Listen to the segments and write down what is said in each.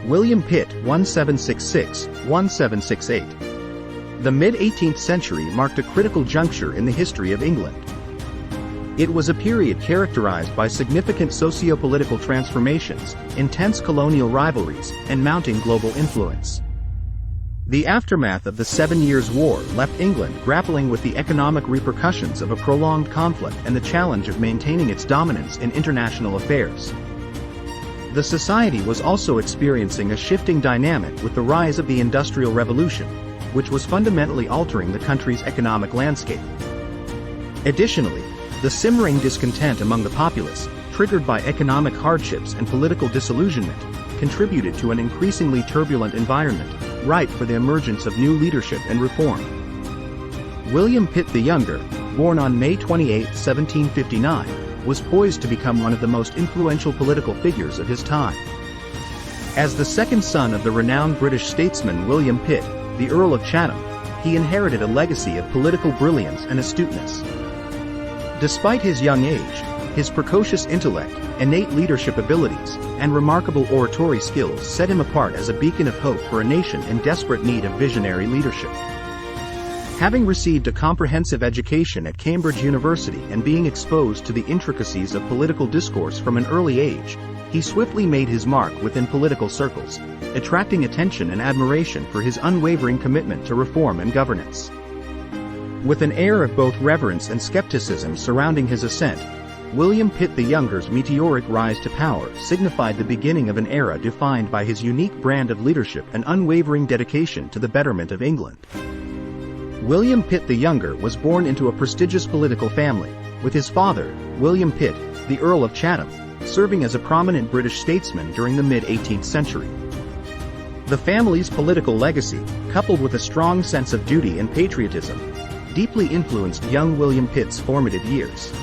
William Pitt 1766-1768. The mid-18th century marked a critical juncture in the history of England. It was a period characterized by significant socio-political transformations, intense colonial rivalries, and mounting global influence. The aftermath of the 7 Years' War left England grappling with the economic repercussions of a prolonged conflict and the challenge of maintaining its dominance in international affairs. The society was also experiencing a shifting dynamic with the rise of the Industrial Revolution, which was fundamentally altering the country's economic landscape. Additionally, the simmering discontent among the populace, triggered by economic hardships and political disillusionment, contributed to an increasingly turbulent environment, ripe for the emergence of new leadership and reform. William Pitt the Younger, born on May 28, 1759, was poised to become one of the most influential political figures of his time. As the second son of the renowned British statesman William Pitt, the Earl of Chatham, he inherited a legacy of political brilliance and astuteness. Despite his young age, his precocious intellect, innate leadership abilities, and remarkable oratory skills set him apart as a beacon of hope for a nation in desperate need of visionary leadership. Having received a comprehensive education at Cambridge University and being exposed to the intricacies of political discourse from an early age, he swiftly made his mark within political circles, attracting attention and admiration for his unwavering commitment to reform and governance. With an air of both reverence and skepticism surrounding his ascent, William Pitt the Younger's meteoric rise to power signified the beginning of an era defined by his unique brand of leadership and unwavering dedication to the betterment of England. William Pitt the Younger was born into a prestigious political family, with his father, William Pitt, the Earl of Chatham, serving as a prominent British statesman during the mid-18th century. The family's political legacy, coupled with a strong sense of duty and patriotism, deeply influenced young William Pitt's formative years.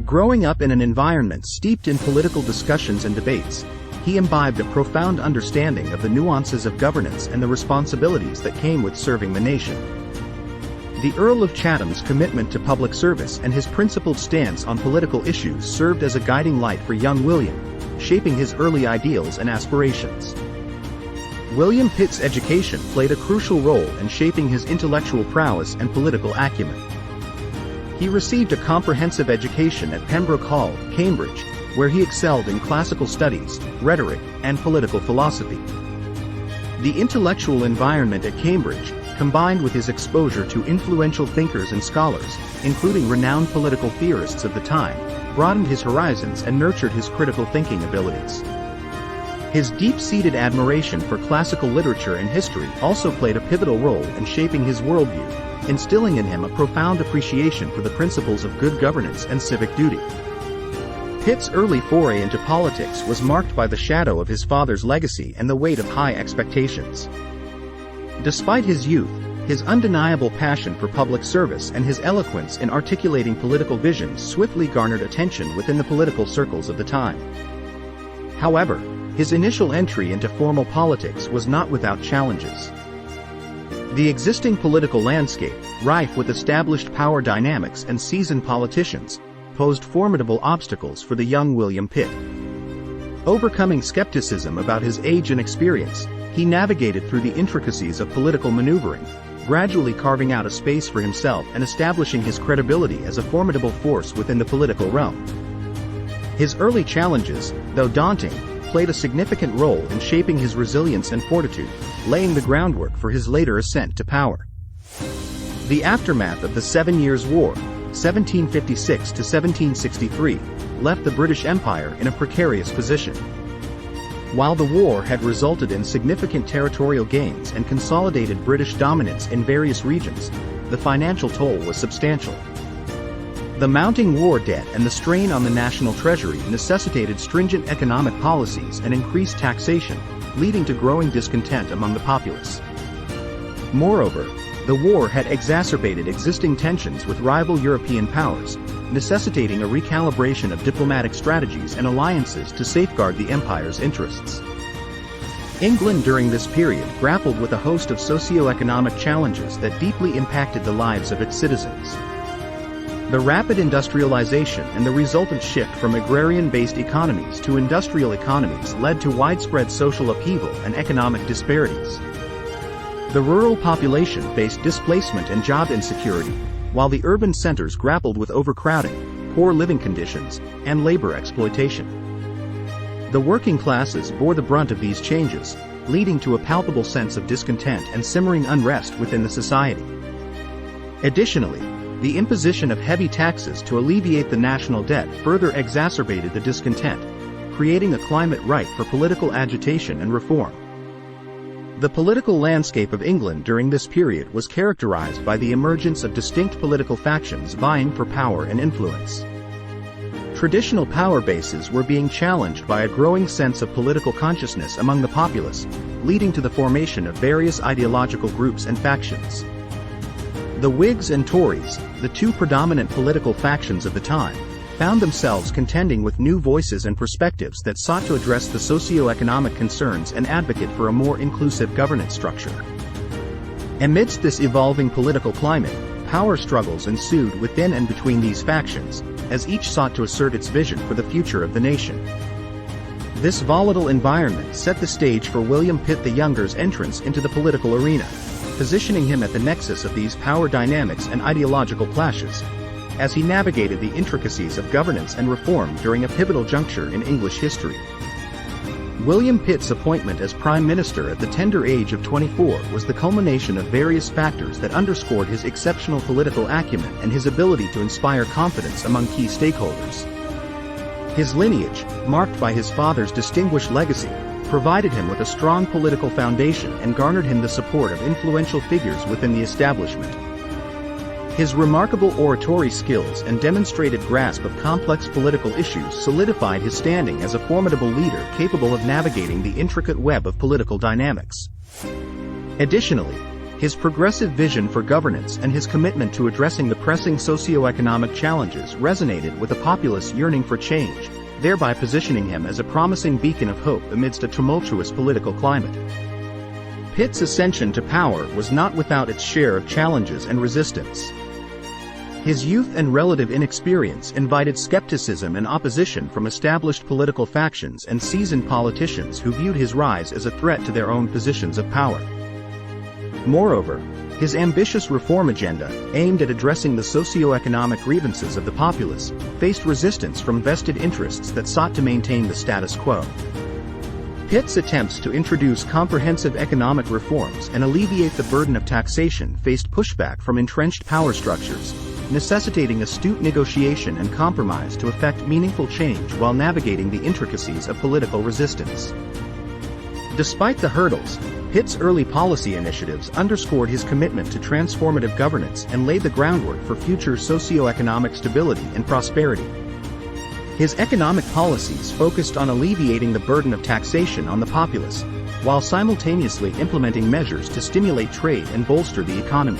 Growing up in an environment steeped in political discussions and debates, he imbibed a profound understanding of the nuances of governance and the responsibilities that came with serving the nation. The Earl of Chatham's commitment to public service and his principled stance on political issues served as a guiding light for young William, shaping his early ideals and aspirations. William Pitt's education played a crucial role in shaping his intellectual prowess and political acumen. He received a comprehensive education at Pembroke Hall, Cambridge, where he excelled in classical studies, rhetoric, and political philosophy. The intellectual environment at Cambridge, combined with his exposure to influential thinkers and scholars, including renowned political theorists of the time, broadened his horizons and nurtured his critical thinking abilities. His deep-seated admiration for classical literature and history also played a pivotal role in shaping his worldview, instilling in him a profound appreciation for the principles of good governance and civic duty. Pitt's early foray into politics was marked by the shadow of his father's legacy and the weight of high expectations. Despite his youth, his undeniable passion for public service and his eloquence in articulating political visions swiftly garnered attention within the political circles of the time. However, his initial entry into formal politics was not without challenges. The existing political landscape, rife with established power dynamics and seasoned politicians, posed formidable obstacles for the young William Pitt. Overcoming skepticism about his age and experience, he navigated through the intricacies of political maneuvering, gradually carving out a space for himself and establishing his credibility as a formidable force within the political realm. His early challenges, though daunting, played a significant role in shaping his resilience and fortitude, laying the groundwork for his later ascent to power. The aftermath of the 7 Years' War, 1756 to 1763, left the British Empire in a precarious position. While the war had resulted in significant territorial gains and consolidated British dominance in various regions, the financial toll was substantial. The mounting war debt and the strain on the national treasury necessitated stringent economic policies and increased taxation, leading to growing discontent among the populace. Moreover, the war had exacerbated existing tensions with rival European powers, necessitating a recalibration of diplomatic strategies and alliances to safeguard the empire's interests. England during this period grappled with a host of socio-economic challenges that deeply impacted the lives of its citizens. The rapid industrialization and the resultant shift from agrarian-based economies to industrial economies led to widespread social upheaval and economic disparities. The rural population faced displacement and job insecurity, while the urban centers grappled with overcrowding, poor living conditions, and labor exploitation. The working classes bore the brunt of these changes, leading to a palpable sense of discontent and simmering unrest within the society. Additionally, the imposition of heavy taxes to alleviate the national debt further exacerbated the discontent, creating a climate ripe for political agitation and reform. The political landscape of England during this period was characterized by the emergence of distinct political factions vying for power and influence. Traditional power bases were being challenged by a growing sense of political consciousness among the populace, leading to the formation of various ideological groups and factions. The Whigs and Tories, the two predominant political factions of the time, found themselves contending with new voices and perspectives that sought to address the socio-economic concerns and advocate for a more inclusive governance structure. Amidst this evolving political climate, power struggles ensued within and between these factions, as each sought to assert its vision for the future of the nation. This volatile environment set the stage for William Pitt the Younger's entrance into the political arena, positioning him at the nexus of these power dynamics and ideological clashes, as he navigated the intricacies of governance and reform during a pivotal juncture in English history. William Pitt's appointment as Prime Minister at the tender age of 24 was the culmination of various factors that underscored his exceptional political acumen and his ability to inspire confidence among key stakeholders. His lineage, marked by his father's distinguished legacy, provided him with a strong political foundation and garnered him the support of influential figures within the establishment. His remarkable oratory skills and demonstrated grasp of complex political issues solidified his standing as a formidable leader capable of navigating the intricate web of political dynamics. Additionally, his progressive vision for governance and his commitment to addressing the pressing socio-economic challenges resonated with a populace yearning for change, thereby positioning him as a promising beacon of hope amidst a tumultuous political climate. Pitt's ascension to power was not without its share of challenges and resistance. His youth and relative inexperience invited skepticism and opposition from established political factions and seasoned politicians who viewed his rise as a threat to their own positions of power. Moreover, his ambitious reform agenda, aimed at addressing the socio-economic grievances of the populace, faced resistance from vested interests that sought to maintain the status quo. Pitt's attempts to introduce comprehensive economic reforms and alleviate the burden of taxation faced pushback from entrenched power structures, necessitating astute negotiation and compromise to effect meaningful change while navigating the intricacies of political resistance. Despite the hurdles, Pitt's early policy initiatives underscored his commitment to transformative governance and laid the groundwork for future socio-economic stability and prosperity. His economic policies focused on alleviating the burden of taxation on the populace, while simultaneously implementing measures to stimulate trade and bolster the economy.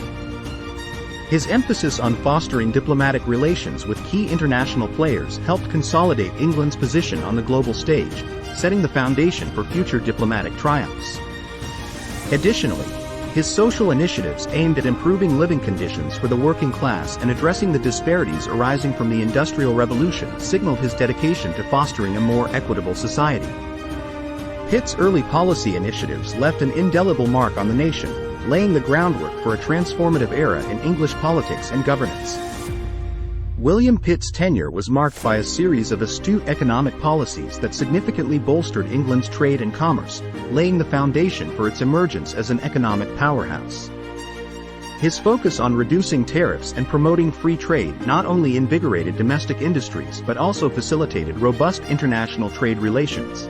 His emphasis on fostering diplomatic relations with key international players helped consolidate England's position on the global stage, setting the foundation for future diplomatic triumphs. Additionally, his social initiatives aimed at improving living conditions for the working class and addressing the disparities arising from the Industrial Revolution signaled his dedication to fostering a more equitable society. Pitt's early policy initiatives left an indelible mark on the nation, laying the groundwork for a transformative era in English politics and governance. William Pitt's tenure was marked by a series of astute economic policies that significantly bolstered England's trade and commerce, laying the foundation for its emergence as an economic powerhouse. His focus on reducing tariffs and promoting free trade not only invigorated domestic industries but also facilitated robust international trade relations.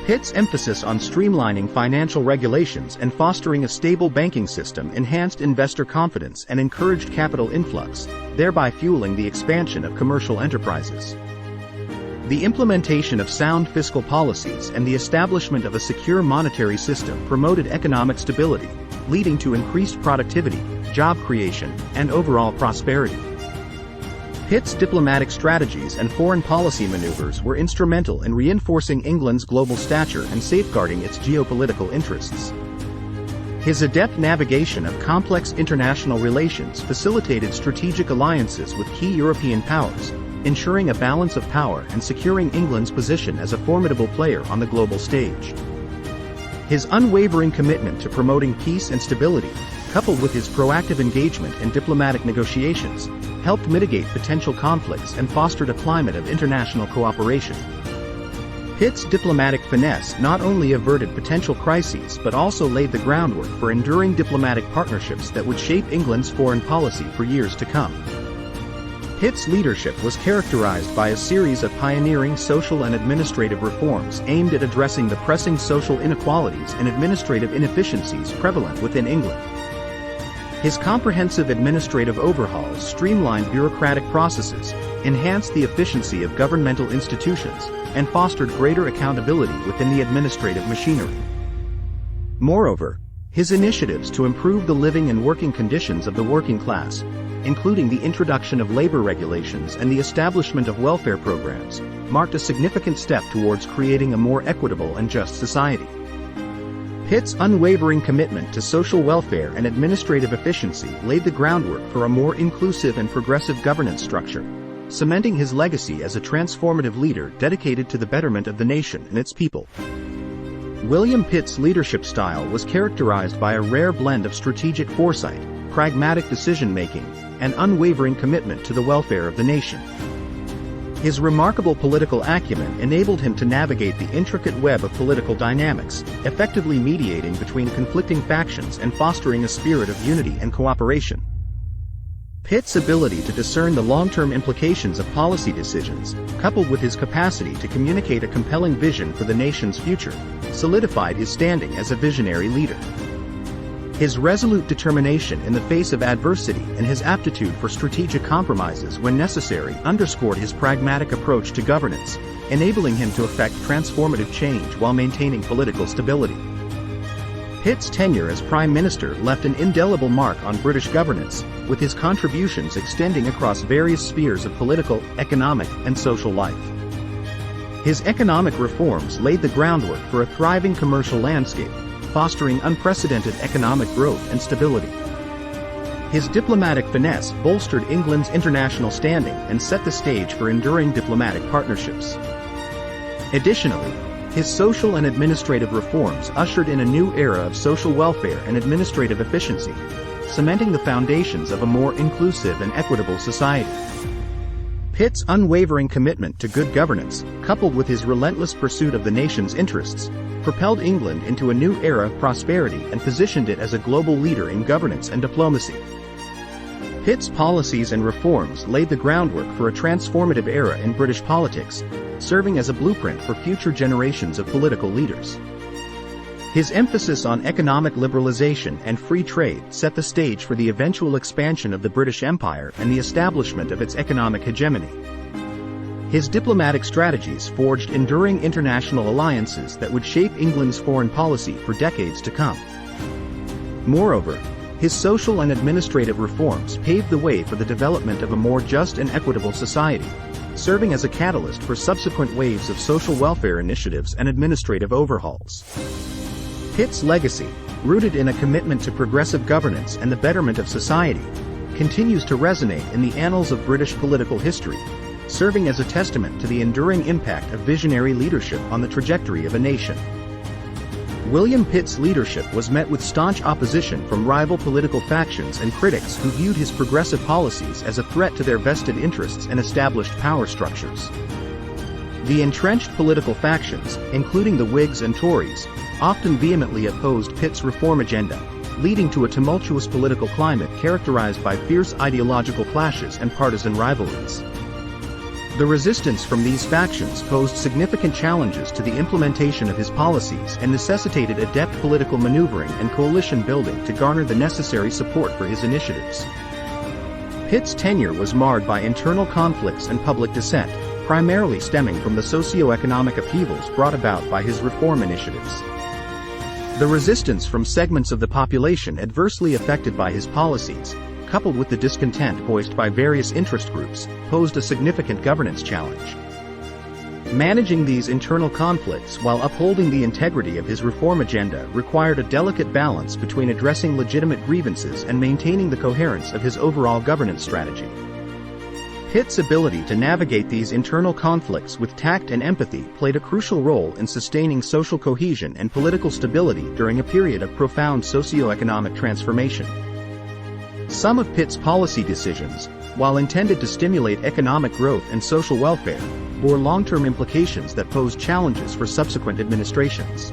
Pitt's emphasis on streamlining financial regulations and fostering a stable banking system enhanced investor confidence and encouraged capital influx, thereby fueling the expansion of commercial enterprises. The implementation of sound fiscal policies and the establishment of a secure monetary system promoted economic stability, leading to increased productivity, job creation, and overall prosperity. Pitt's diplomatic strategies and foreign policy maneuvers were instrumental in reinforcing England's global stature and safeguarding its geopolitical interests. His adept navigation of complex international relations facilitated strategic alliances with key European powers, ensuring a balance of power and securing England's position as a formidable player on the global stage. His unwavering commitment to promoting peace and stability, coupled with his proactive engagement in diplomatic negotiations, helped mitigate potential conflicts and fostered a climate of international cooperation. Pitt's diplomatic finesse not only averted potential crises but also laid the groundwork for enduring diplomatic partnerships that would shape England's foreign policy for years to come. Pitt's leadership was characterized by a series of pioneering social and administrative reforms aimed at addressing the pressing social inequalities and administrative inefficiencies prevalent within England. His comprehensive administrative overhauls streamlined bureaucratic processes, enhanced the efficiency of governmental institutions, and fostered greater accountability within the administrative machinery. Moreover, his initiatives to improve the living and working conditions of the working class, including the introduction of labor regulations and the establishment of welfare programs, marked a significant step towards creating a more equitable and just society. Pitt's unwavering commitment to social welfare and administrative efficiency laid the groundwork for a more inclusive and progressive governance structure, cementing his legacy as a transformative leader dedicated to the betterment of the nation and its people. William Pitt's leadership style was characterized by a rare blend of strategic foresight, pragmatic decision-making, and unwavering commitment to the welfare of the nation. His remarkable political acumen enabled him to navigate the intricate web of political dynamics, effectively mediating between conflicting factions and fostering a spirit of unity and cooperation. Pitt's ability to discern the long-term implications of policy decisions, coupled with his capacity to communicate a compelling vision for the nation's future, solidified his standing as a visionary leader. His resolute determination in the face of adversity and his aptitude for strategic compromises when necessary underscored his pragmatic approach to governance, enabling him to effect transformative change while maintaining political stability. Pitt's tenure as Prime Minister left an indelible mark on British governance, with his contributions extending across various spheres of political, economic, and social life. His economic reforms laid the groundwork for a thriving commercial landscape, fostering unprecedented economic growth and stability. His diplomatic finesse bolstered England's international standing and set the stage for enduring diplomatic partnerships. Additionally, his social and administrative reforms ushered in a new era of social welfare and administrative efficiency, cementing the foundations of a more inclusive and equitable society. Pitt's unwavering commitment to good governance, coupled with his relentless pursuit of the nation's interests, propelled England into a new era of prosperity and positioned it as a global leader in governance and diplomacy. Pitt's policies and reforms laid the groundwork for a transformative era in British politics, serving as a blueprint for future generations of political leaders. His emphasis on economic liberalization and free trade set the stage for the eventual expansion of the British Empire and the establishment of its economic hegemony. His diplomatic strategies forged enduring international alliances that would shape England's foreign policy for decades to come. Moreover, his social and administrative reforms paved the way for the development of a more just and equitable society, serving as a catalyst for subsequent waves of social welfare initiatives and administrative overhauls. Pitt's legacy, rooted in a commitment to progressive governance and the betterment of society, continues to resonate in the annals of British political history, serving as a testament to the enduring impact of visionary leadership on the trajectory of a nation. William Pitt's leadership was met with staunch opposition from rival political factions and critics who viewed his progressive policies as a threat to their vested interests and established power structures. The entrenched political factions, including the Whigs and Tories, often vehemently opposed Pitt's reform agenda, leading to a tumultuous political climate characterized by fierce ideological clashes and partisan rivalries. The resistance from these factions posed significant challenges to the implementation of his policies and necessitated adept political maneuvering and coalition building to garner the necessary support for his initiatives. Pitt's tenure was marred by internal conflicts and public dissent, primarily stemming from the socio-economic upheavals brought about by his reform initiatives. The resistance from segments of the population adversely affected by his policies, coupled with the discontent voiced by various interest groups, posed a significant governance challenge. Managing these internal conflicts while upholding the integrity of his reform agenda required a delicate balance between addressing legitimate grievances and maintaining the coherence of his overall governance strategy. Pitt's ability to navigate these internal conflicts with tact and empathy played a crucial role in sustaining social cohesion and political stability during a period of profound socio-economic transformation. Some of Pitt's policy decisions, while intended to stimulate economic growth and social welfare, bore long-term implications that posed challenges for subsequent administrations.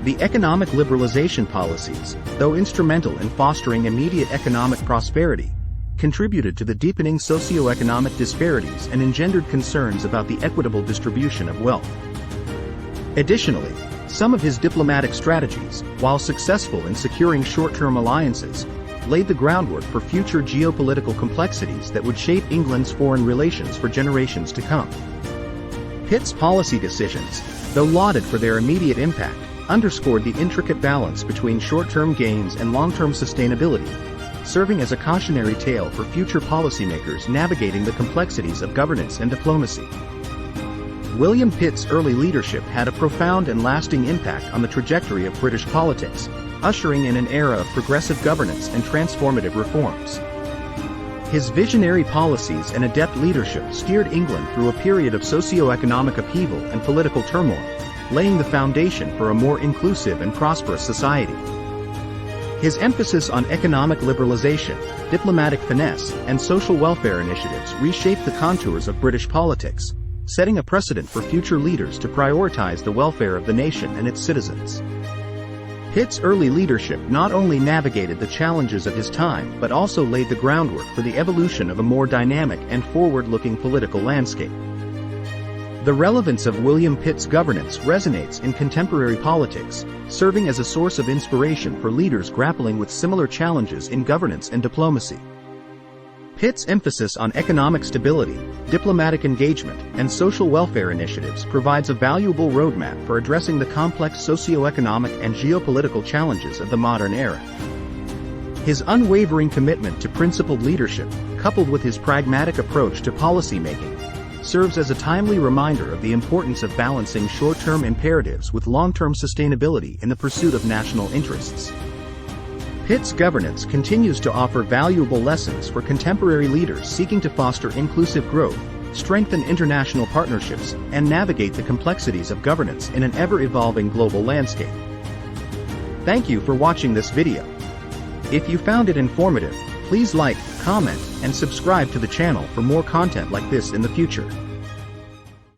The economic liberalization policies, though instrumental in fostering immediate economic prosperity, contributed to the deepening socio-economic disparities and engendered concerns about the equitable distribution of wealth. Additionally, some of his diplomatic strategies, while successful in securing short-term alliances, laid the groundwork for future geopolitical complexities that would shape England's foreign relations for generations to come. Pitt's policy decisions, though lauded for their immediate impact, underscored the intricate balance between short-term gains and long-term sustainability, serving as a cautionary tale for future policymakers navigating the complexities of governance and diplomacy. William Pitt's early leadership had a profound and lasting impact on the trajectory of British politics, ushering in an era of progressive governance and transformative reforms. His visionary policies and adept leadership steered England through a period of socio-economic upheaval and political turmoil, laying the foundation for a more inclusive and prosperous society. His emphasis on economic liberalization, diplomatic finesse, and social welfare initiatives reshaped the contours of British politics, setting a precedent for future leaders to prioritize the welfare of the nation and its citizens. Pitt's early leadership not only navigated the challenges of his time but also laid the groundwork for the evolution of a more dynamic and forward-looking political landscape. The relevance of William Pitt's governance resonates in contemporary politics, serving as a source of inspiration for leaders grappling with similar challenges in governance and diplomacy. Pitt's emphasis on economic stability, diplomatic engagement, and social welfare initiatives provides a valuable roadmap for addressing the complex socio-economic and geopolitical challenges of the modern era. His unwavering commitment to principled leadership, coupled with his pragmatic approach to policymaking, serves as a timely reminder of the importance of balancing short-term imperatives with long-term sustainability in the pursuit of national interests. Pitt's governance continues to offer valuable lessons for contemporary leaders seeking to foster inclusive growth, strengthen international partnerships, and navigate the complexities of governance in an ever-evolving global landscape. Thank you for watching this video. If you found it informative, please like, comment, and subscribe to the channel for more content like this in the future.